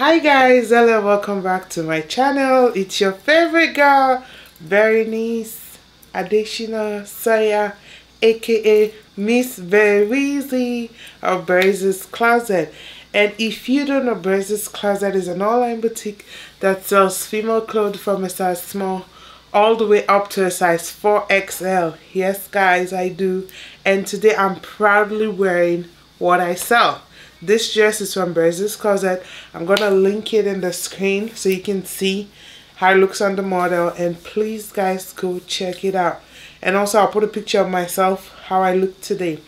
Hi guys, hello, welcome back to my channel. It's your favorite girl, Berenice Adeshina Saya, aka Miss Berizzy of Berizzy's Closet. And if you don't know, Berizzy's Closet is an online boutique that sells female clothes from a size small all the way up to a size 4XL. Yes guys, I do. And today I'm proudly wearing what I sell. This dress is from Berizzy's Closet. I'm going to link it in the screen so you can see how it looks on the model. And please guys, go check it out. And also I'll put a picture of myself, how I look today.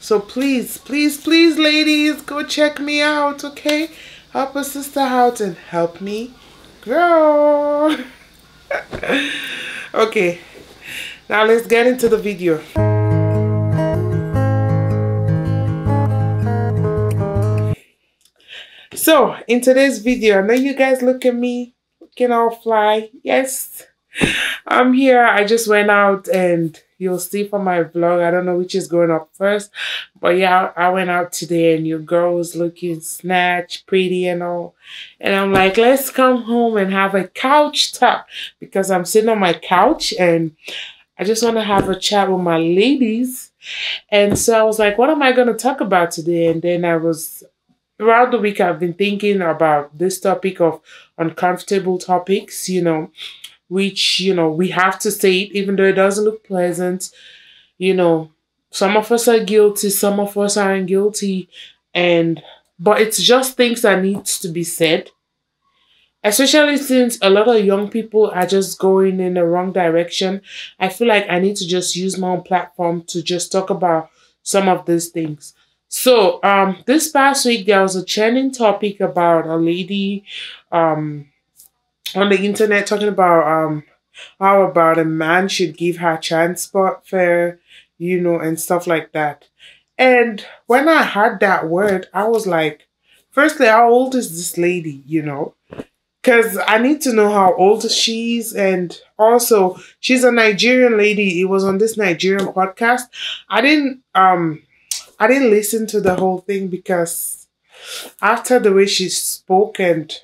So please, please, please ladies, go check me out, okay? Help a sister out and help me grow. Okay, now let's get into the video. So in today's video, I know you guys look at me looking all fly. Yes, I'm here. I just went out, and you'll see from my vlog, I don't know which is going up first, but yeah, I went out today and your girl was looking snatch, pretty and all. And I'm like, let's come home and have a couch talk, because I'm sitting on my couch and I just want to have a chat with my ladies. And so I was like, what am I going to talk about today? And then throughout the week, I've been thinking about this topic of uncomfortable topics, which, we have to say it, even though it doesn't look pleasant. Some of us are guilty, some of us aren't guilty. But it's just things that needs to be said. Especially since a lot of young people are just going in the wrong direction. I feel like I need to just use my own platform to just talk about some of these things. So, this past week, there was a trending topic about a lady, on the internet talking about, how about a man should give her transport fare, and stuff like that. And when I heard that word, I was like, firstly, how old is this lady, Because I need to know how old she is. And also, she's a Nigerian lady. It was on this Nigerian podcast. I didn't listen to the whole thing, because after the way she spoke and,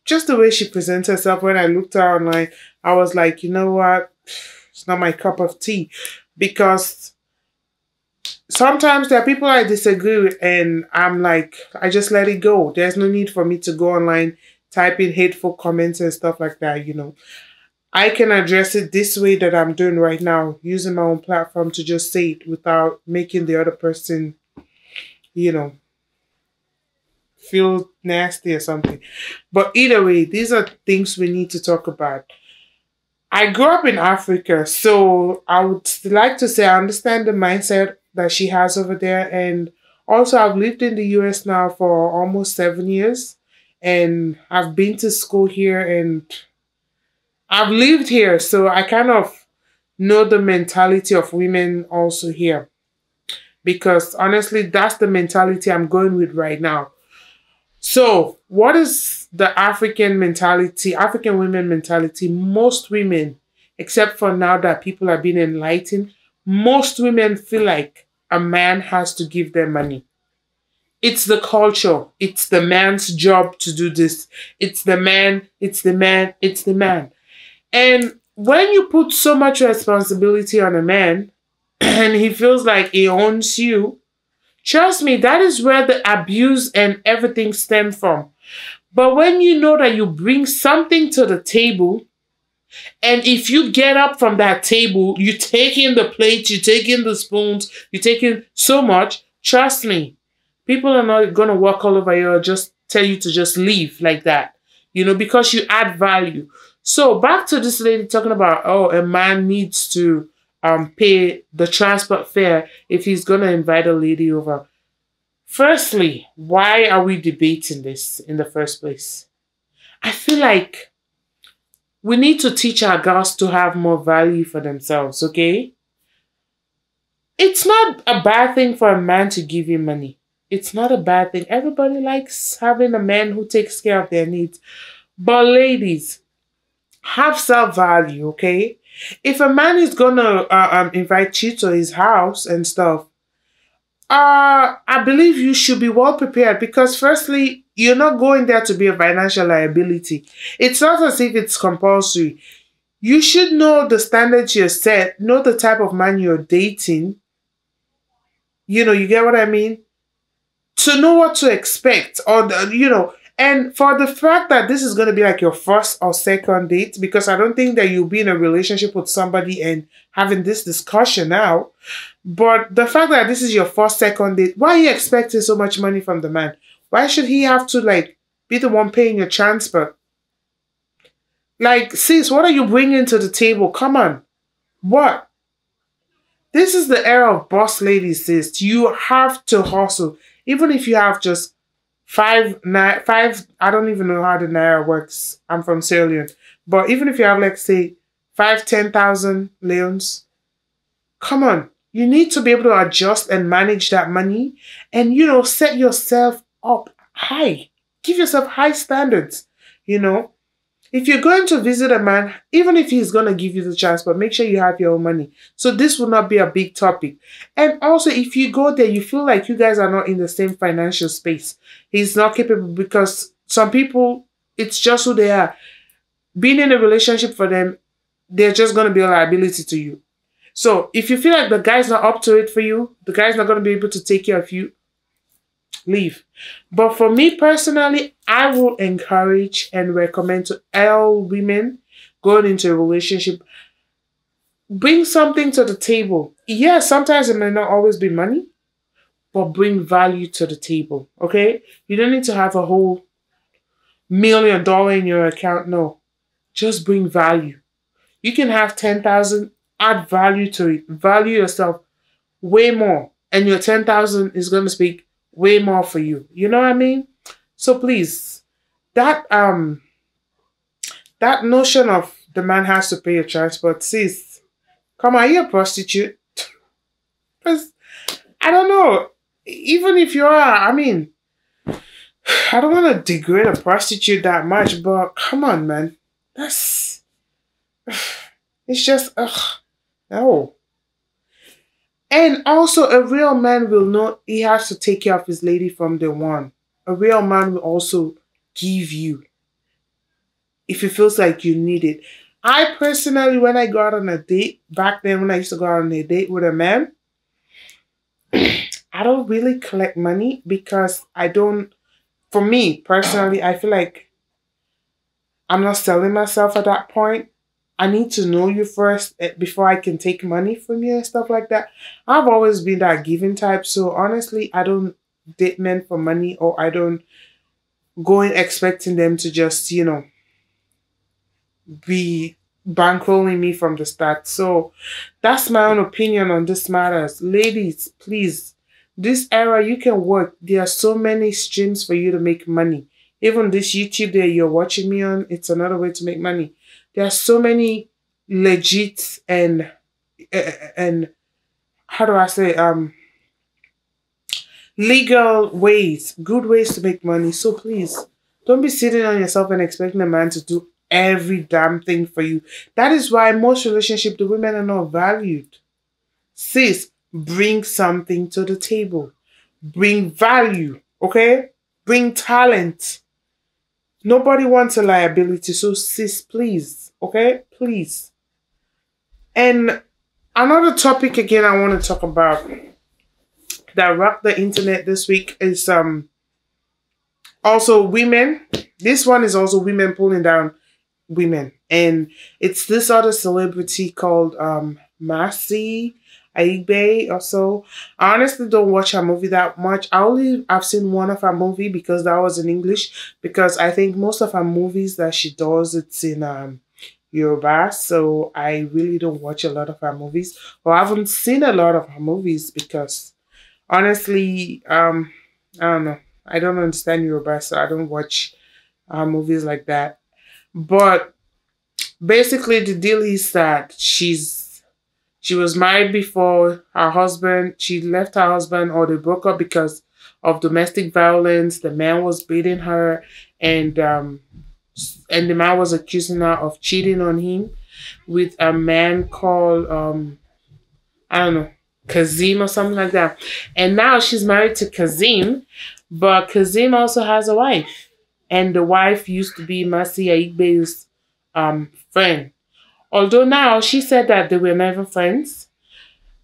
just the way she presents herself, when I looked at her online, I was like, you know what? It's not my cup of tea. Because sometimes there are people I disagree with, and I'm like, I just let it go. There's no need for me to go online, type in hateful comments and stuff like that, I can address it this way that I'm doing right now, using my own platform to just say it without making the other person, feel nasty or something. But either way, these are things we need to talk about. I grew up in Africa, so I would like to say I understand the mindset that she has over there. And also, I've lived in the US now for almost 7 years, and I've been to school here and I've lived here, so I kind of know the mentality of women also here. Because honestly, that's the mentality I'm going with right now. So, what is the African mentality, African women mentality? Most women, except for now that people are being enlightened, most women feel like a man has to give them money. It's the culture. It's the man's job to do this. It's the man, it's the man, it's the man. And when you put so much responsibility on a man and he feels like he owns you, trust me, that is where the abuse and everything stem from. But when you know that you bring something to the table, and if you get up from that table, you take in the plates, you take in the spoons, you take in so much, trust me, people are not going to walk all over you or just tell you to just leave like that, because you add value. So back to this lady talking about, oh, a man needs to pay the transport fare if he's going to invite a lady over. Firstly, why are we debating this in the first place? I feel like we need to teach our girls to have more value for themselves, okay? It's not a bad thing for a man to give you money. It's not a bad thing. Everybody likes having a man who takes care of their needs. But ladies, have self-value, okay? If a man is gonna invite you to his house and stuff, I believe you should be well prepared because, firstly, you're not going there to be a financial liability. It's not as if it's compulsory. You should know the standards you're set, know the type of man you're dating. You get what I mean? To know what to expect, or and for the fact that this is going to be like your first or second date, because I don't think that you'll be in a relationship with somebody and having this discussion now. But the fact that this is your first, second date, why are you expecting so much money from the man? Why should he have to like be the one paying your transport? Like, sis, what are you bringing to the table? Come on. What? This is the era of boss ladies, sis. You have to hustle. Even if you have just five, I don't even know how the naira works. I'm from Sierra Leone. But even if you have, like, say, 10,000 leons, come on. You need to be able to adjust and manage that money and, set yourself up high. Give yourself high standards, you know. If you're going to visit a man, even if he's going to give you the chance, but make sure you have your own money. So this will not be a big topic. And also, if you go there, you feel like you guys are not in the same financial space. He's not capable because some people, it's just who they are. Being in a relationship for them, they're just going to be a liability to you. So if you feel like the guy's not up to it for you, the guy's not going to be able to take care of you, leave. But for me personally, I will encourage and recommend to all women going into a relationship, bring something to the table. Yeah, sometimes it may not always be money, but bring value to the table. Okay? You don't need to have a whole $1 million in your account. No. Just bring value. You can have 10,000, add value to it. Value yourself way more. And your 10,000 is going to speak way more for you. You know what I mean? So please, that notion of the man has to pay your transport, sis, come on, you're a prostitute. 'Cause I don't know. Even if you are, I mean, I don't want to degrade a prostitute that much, but come on, man. That's it's just no. And also, a real man will know he has to take care of his lady from the one. A real man will also give you if he feels like you need it. I personally, when I go out on a date, back then when I used to go out on a date with a man, I don't really collect money because for me personally, I feel like I'm not selling myself at that point. I need to know you first before I can take money from you and stuff like that. I've always been that giving type. So honestly, I don't date men for money, or I don't go in expecting them to just, be bankrolling me from the start. So that's my own opinion on this matters. Ladies, please, this era you can work. There are so many streams for you to make money. Even this YouTube that you're watching me on, it's another way to make money. There are so many legit and how do I say legal ways, good ways to make money. So please, don't be sitting on yourself and expecting a man to do every damn thing for you. That is why most relationships, the women are not valued. Sis, bring something to the table. Bring value, okay? Bring talent. Nobody wants a liability, so sis, please, okay? Please. And another topic again I want to talk about that rocked the internet this week is also women. This one is also women pulling down women. And it's this other celebrity called Mercy Aigbe or so. I honestly don't watch her movie that much. I've seen one of her movie because that was in English. Because I think most of her movies that she does, it's in Yoruba. So I really don't watch a lot of her movies. Or I haven't seen a lot of her movies because honestly, I don't know. I don't understand Yoruba, so I don't watch movies like that. But basically, the deal is that she was married before her husband. She left her husband, or they broke up because of domestic violence. The man was beating her, and the man was accusing her of cheating on him with a man called I don't know. Kazim or something like that. And now she's married to Kazim, but Kazim also has a wife. And the wife used to be Masi Aigbe's friend. Although now she said that they were never friends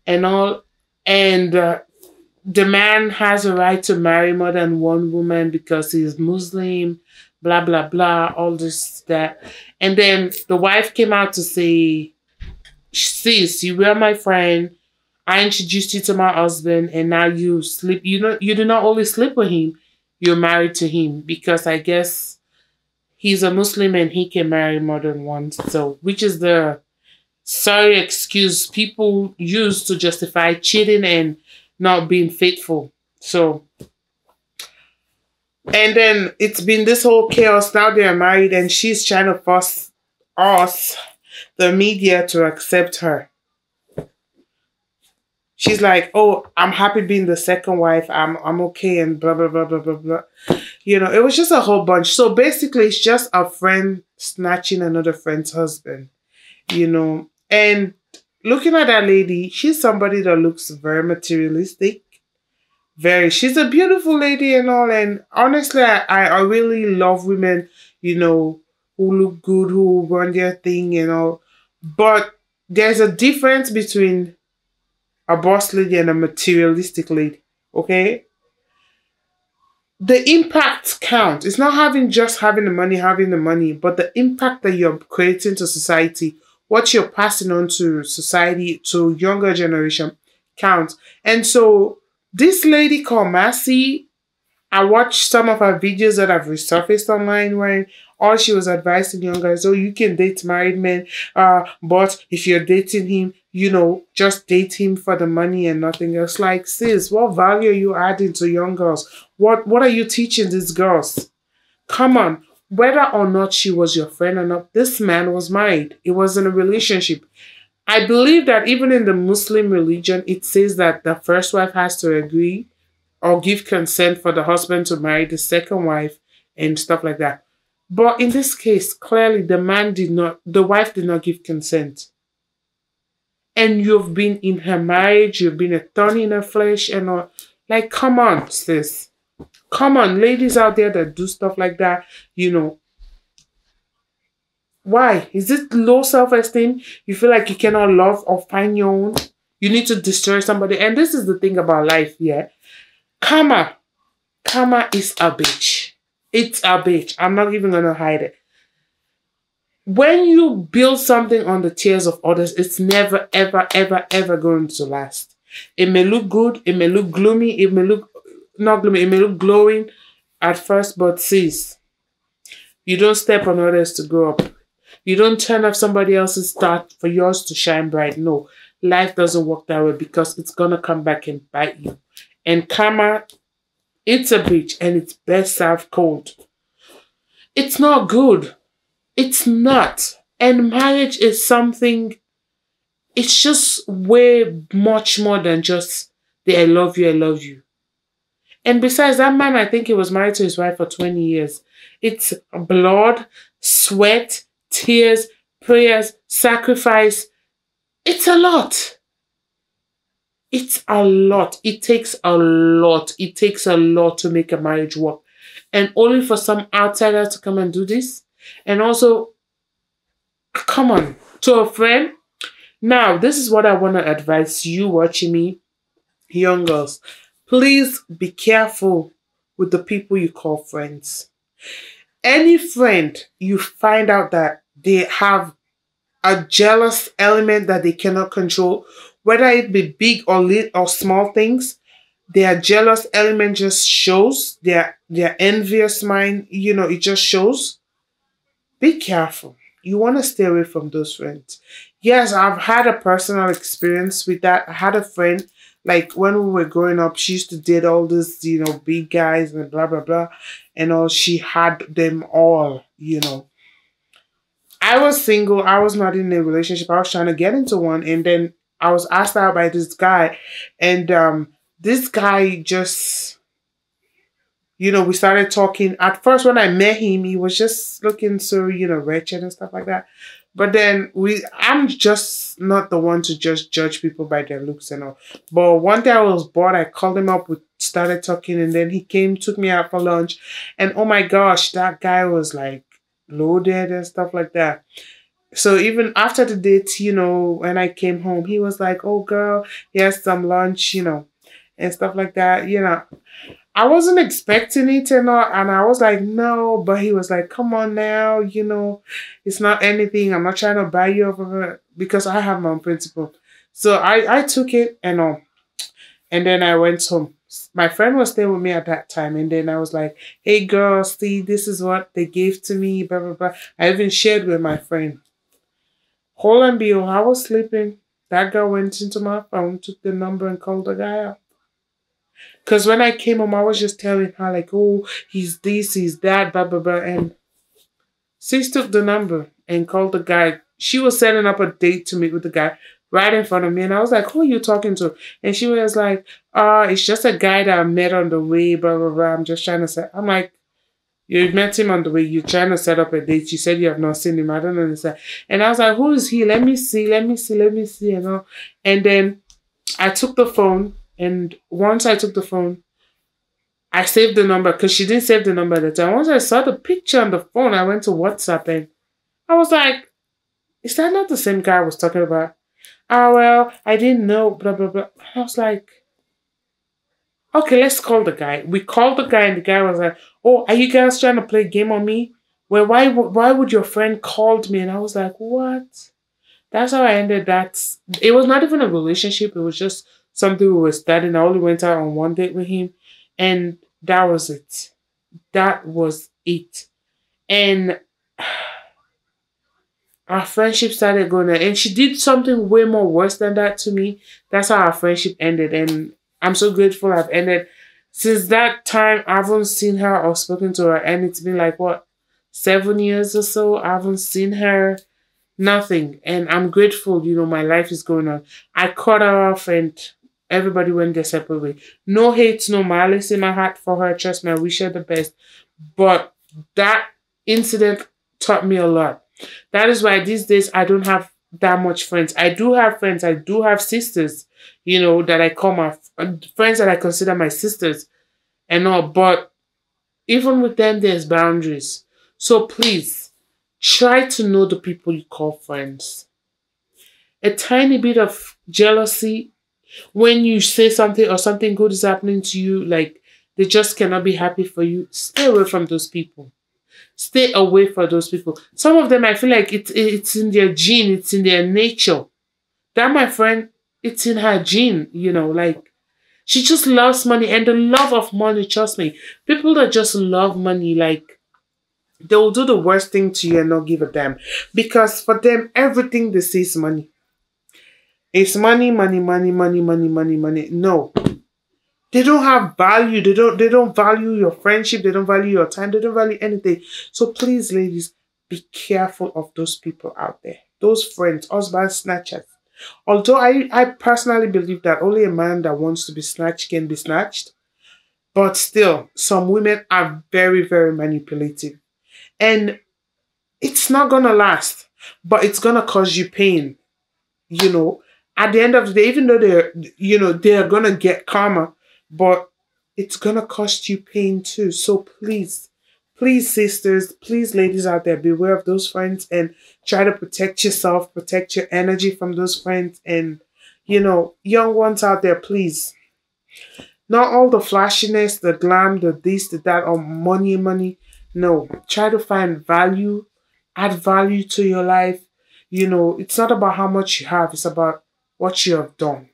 and all. And the man has a right to marry more than one woman because he's Muslim, blah, blah, blah, all this, that. And then the wife came out to say, sis, you were my friend. I introduced you to my husband, and now you sleep. You know, you do not only sleep with him, you're married to him because I guess he's a Muslim and he can marry more than once. So, which is the sorry excuse people use to justify cheating and not being faithful. So, and then it's been this whole chaos. Now they're married, and she's trying to force us, the media, to accept her. She's like, "Oh, I'm happy being the second wife. I'm okay," and blah blah blah blah blah blah. You know, it was just a whole bunch. So basically, it's just a friend snatching another friend's husband. You know, and looking at that lady, she's somebody that looks very materialistic. Very, she's a beautiful lady and all. And honestly, I really love women. You know, who look good, who run their thing and all. But there's a difference between a boss lady and a materialistic lady. Okay, the impact count. It's not having the money, but the impact that you're creating to society, what you're passing on to society, to younger generation, counts. And so this lady called Massey, I watched some of her videos that have resurfaced online where all she was advising young guys, oh, you can date married men, but if you're dating him, you know, just date him for the money and nothing else. Like, sis, what value are you adding to young girls? What are you teaching these girls? Come on. Whether or not she was your friend or not, this man was married. It was in a relationship. I believe that even in the Muslim religion, it says that the first wife has to agree or give consent for the husband to marry the second wife and stuff like that. But in this case, clearly the wife did not give consent. And you've been in her marriage, you've been a thorn in her flesh and all. Like, come on, sis. Come on, ladies out there that do stuff like that, you know. Why? Is it low self-esteem? You feel like you cannot love or find your own? You need to destroy somebody. And this is the thing about life, yeah. Karma. Karma is a bitch. It's a bitch. I'm not even going to hide it. When you build something on the tears of others, it's never, ever, ever, ever going to last. It may look good. It may look gloomy. It may look not gloomy. It may look glowing at first, but sis, you don't step on others to grow up. You don't turn off somebody else's start for yours to shine bright. No, life doesn't work that way because it's going to come back and bite you. And karma, it's a bitch and it's best served cold. It's not good. It's not. And marriage is something, it's just way much more than just the I love you, I love you. And besides, that man, I think he was married to his wife for 20 years. It's blood, sweat, tears, prayers, sacrifice. It's a lot. It's a lot. It takes a lot. It takes a lot to make a marriage work. And only for some outsider to come and do this. And also, come on, to a friend. Now, this is what I want to advise you watching me, young girls. Please be careful with the people you call friends. Any friend you find out that they have a jealous element that they cannot control, whether it be big or little or small things, their jealous element just shows, their envious mind, you know, it just shows. Be careful. You want to stay away from those friends. Yes, I've had a personal experience with that. I had a friend, like when we were growing up, she used to date all these, you know, big guys and blah, blah, blah. And all, she had them all, you know. I was single. I was not in a relationship. I was trying to get into one. And then I was asked out by this guy. And this guy just, you know, we started talking. At first, when I met him, he was just looking so, you know, wretched and stuff like that. But then I'm just not the one to just judge people by their looks and all. But one day I was bored, I called him up, we started talking, and then he came, took me out for lunch. And oh my gosh, that guy was like loaded and stuff like that. So even after the date, when I came home, he was like, "Oh girl, here's some lunch, and stuff like that." I wasn't expecting it and all, and I was like, no, but he was like, come on now, it's not anything. I'm not trying to buy you over because I have my own principle. So I took it and all. And then I went home. My friend was staying with me at that time. And then I was like, hey girl, see, this is what they gave to me, blah, blah, blah. I even shared with my friend. Hold and behold, I was sleeping. That girl went into my phone, took the number and called the guy up. Because when I came home, I was just telling her, like, oh, he's this, he's that, blah, blah, blah. And sis took the number and called the guy. She was setting up a date to meet with the guy right in front of me. And I was like, who are you talking to? And she was like, it's just a guy that I met on the way, blah, blah, blah. I'm just trying to say, I'm like, you met him on the way. You're trying to set up a date. You said you have not seen him. I don't understand. And I was like, who is he? Let me see. And then I took the phone. And once I took the phone, I saved the number because she didn't save the number at the time. Once I saw the picture on the phone, I went to WhatsApp and I was like, is that not the same guy I was talking about? Well, I didn't know, blah, blah, blah. I was like, okay, let's call the guy. We called the guy and the guy was like, oh, are you guys trying to play a game on me? Well, why would your friend called me? And I was like, what? That's how I ended that. It was not even a relationship. It was just something we were starting. I only went out on one date with him. And that was it. That was it. And our friendship started going on. And she did something way more worse than that to me. That's how our friendship ended. And I'm so grateful I've ended. Since that time, I haven't seen her or spoken to her. And it's been like, what, 7 years or so? I haven't seen her. Nothing. And I'm grateful, my life is going on. I cut her off and everybody went their separate way. No hate, no malice in my heart for her. Trust me, I wish her the best. But that incident taught me a lot. That is why these days I don't have that much friends. I do have friends. I do have sisters, that I call my friends that I consider my sisters and all. But even with them, there's boundaries. So please, try to know the people you call friends. A tiny bit of jealousy when you say something or something good is happening to you, like they just cannot be happy for you. Stay away from those people. Stay away from those people. Some of them, I feel like it's in their gene. It's in their nature. That, my friend, it's in her gene, like she just loves money and the love of money, trust me. People that just love money, like they will do the worst thing to you and not give a damn. Because for them, everything they see is money. It's money, money, money, money, money, money, money. No. They don't have value. They don't value your friendship. They don't value your time. They don't value anything. So please, ladies, be careful of those people out there. Those friends, husband snatchers. Although I personally believe that only a man that wants to be snatched can be snatched. But still, some women are very, very manipulative. And it's not going to last. But it's going to cause you pain. At the end of the day, even though they're going to get karma, but it's going to cost you pain too. So please, please, sisters, please, ladies out there, beware of those friends and try to protect yourself, protect your energy from those friends. And, young ones out there, please. Not all the flashiness, the glam, the this, the that, or money, money. No, try to find value, add value to your life. It's not about how much you have. It's about what you have done.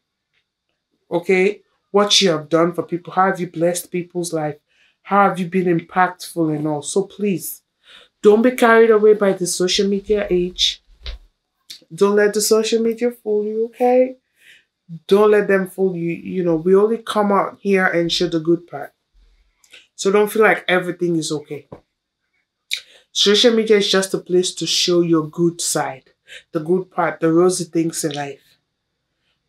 Okay? What you have done for people. How have you blessed people's life? How have you been impactful and all? So please, don't be carried away by the social media age. Don't let the social media fool you, okay? Don't let them fool you. We only come out here and show the good part. So don't feel like everything is okay. Social media is just a place to show your good side. The good part, the rosy things in life.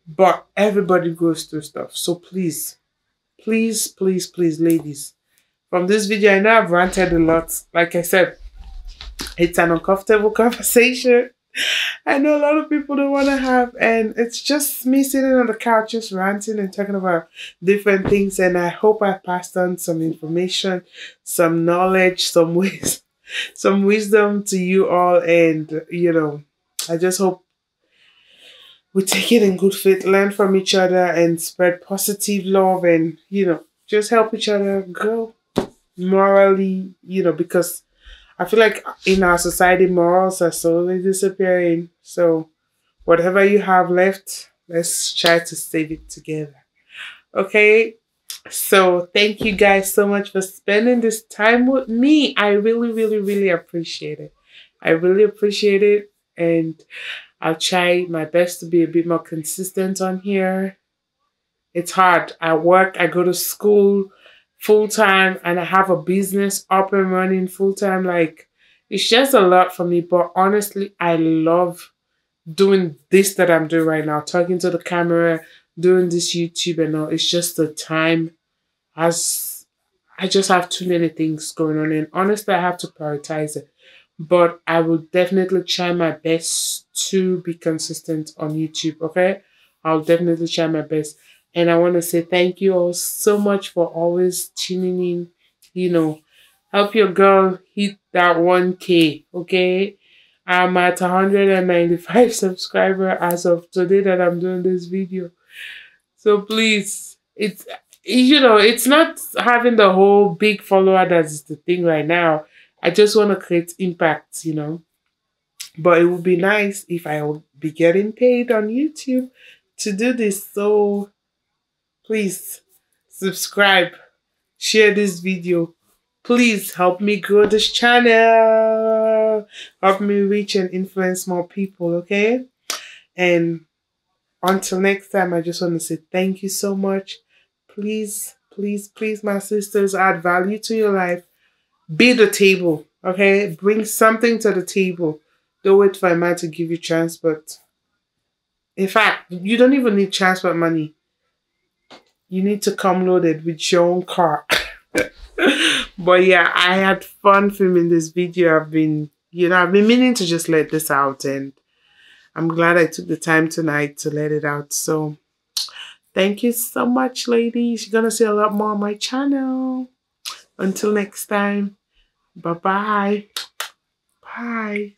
But everybody goes through stuff. So please, please, please, please, ladies. From this video, I know I've ranted a lot. Like I said, it's an uncomfortable conversation. I know a lot of people don't want to have, and it's just me sitting on the couch just ranting and talking about different things. And I hope I passed on some information, some knowledge, some ways, some wisdom to you all. And I just hope we take it in good faith, learn from each other, and spread positive love, and just help each other grow morally. Because I feel like in our society, morals are slowly disappearing. So whatever you have left, let's try to save it together. Okay? So thank you guys so much for spending this time with me. I really, really, really appreciate it. I really appreciate it. And I'll try my best to be a bit more consistent on here. It's hard. I work, I go to school full time, and I have a business up and running full time. Like, it's just a lot for me. But honestly, I love doing this that I'm doing right now, talking to the camera, doing this YouTube and all. It's just the time, as I just have too many things going on. And honestly, I have to prioritize it. But I will definitely try my best to be consistent on YouTube, okay? I'll definitely try my best. And I want to say thank you all so much for always tuning in. Help your girl hit that 1K, okay? I'm at 195 subscriber as of today that I'm doing this video. So please, it's not having the whole big follower that's the thing right now. I just want to create impact. But it would be nice if I would be getting paid on YouTube to do this. So please subscribe, share this video. Please help me grow this channel. Help me reach and influence more people, okay? And until next time, I just want to say thank you so much. Please, please, please, my sisters, add value to your life. Be the table, okay? Bring something to the table. Don't wait for a man to give you transport. In fact, you don't even need transport money. You need to come loaded with your own car. But yeah, I had fun filming this video. I've been meaning to just let this out, and I'm glad I took the time tonight to let it out. So thank you so much, ladies. You're gonna see a lot more on my channel. Until next time, bye-bye. Bye.